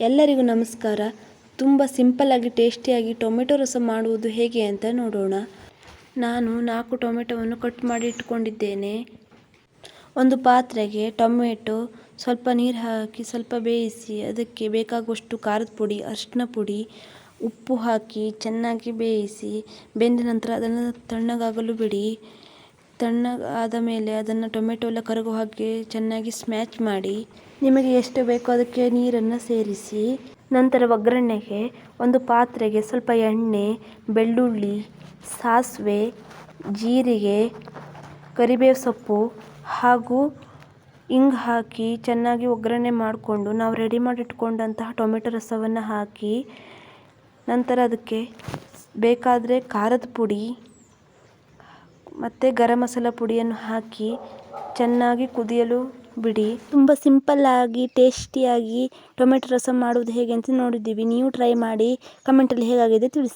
ಎಲ್ಲರಿಗೂ ನಮಸ್ಕಾರ. ತುಂಬ ಸಿಂಪಲ್ಲಾಗಿ ಟೇಸ್ಟಿಯಾಗಿ ಟೊಮೆಟೊ ರಸ ಮಾಡುವುದು ಹೇಗೆ ಅಂತ ನೋಡೋಣ. ನಾನು 4 ಟೊಮೆಟೊವನ್ನು ಕಟ್ ಮಾಡಿ ಇಟ್ಕೊಂಡಿದ್ದೇನೆ. ಒಂದು ಪಾತ್ರೆಗೆ ಟೊಮೆಟೊ ಸ್ವಲ್ಪ ನೀರು ಹಾಕಿ ಸ್ವಲ್ಪ ಬೇಯಿಸಿ ಅದಕ್ಕೆ ಬೇಕಾಗುವಷ್ಟು ಖಾರದ ಪುಡಿ, ಅರಿಶಿನ ಪುಡಿ, ಉಪ್ಪು ಹಾಕಿ ಚೆನ್ನಾಗಿ ಬೇಯಿಸಿ ಬೆಂದ ನಂತರ ಅದನ್ನು ತಣ್ಣಗಾಗಲು ಬಿಡಿ. ತಣ್ಣಗಾದ ಮೇಲೆ ಅದನ್ನು ಟೊಮೆಟೊ ಎಲ್ಲ ಕರಗೋ ಹಾಗೆ ಚೆನ್ನಾಗಿ ಸ್ಮ್ಯಾಚ್ ಮಾಡಿ ನಿಮಗೆ ಎಷ್ಟು ಬೇಕೋ ಅದಕ್ಕೆ ನೀರನ್ನು ಸೇರಿಸಿ ನಂತರ ಒಗ್ಗರಣೆಗೆ ಒಂದು ಪಾತ್ರೆಗೆ ಸ್ವಲ್ಪ ಎಣ್ಣೆ, ಬೆಳ್ಳುಳ್ಳಿ, ಸಾಸಿವೆ, ಜೀರಿಗೆ, ಕರಿಬೇವು ಸೊಪ್ಪು ಹಾಗೂ ಇಂಗು ಹಾಕಿ ಚೆನ್ನಾಗಿ ಒಗ್ಗರಣೆ ಮಾಡಿಕೊಂಡು ನಾವು ರೆಡಿ ಮಾಡಿಟ್ಕೊಂಡಂತಹ ಟೊಮೆಟೊ ರಸವನ್ನು ಹಾಕಿ ನಂತರ ಅದಕ್ಕೆ ಬೇಕಾದರೆ ಖಾರದ ಪುಡಿ ಮತ್ತು ಗರಂ ಮಸಾಲ ಪುಡಿಯನ್ನು ಹಾಕಿ ಚೆನ್ನಾಗಿ ಕುದಿಯಲು ಬಿಡಿ. ತುಂಬ ಸಿಂಪಲ್ಲಾಗಿ ಟೇಸ್ಟಿಯಾಗಿ ಟೊಮೆಟೊ ರಸ ಮಾಡುವುದು ಹೇಗೆ ಅಂತ ನೋಡಿದ್ದೀವಿ. ನೀವು ಟ್ರೈ ಮಾಡಿ ಕಮೆಂಟಲ್ಲಿ ಹೇಗಾಗಿದೆ ತಿಳಿಸಿ.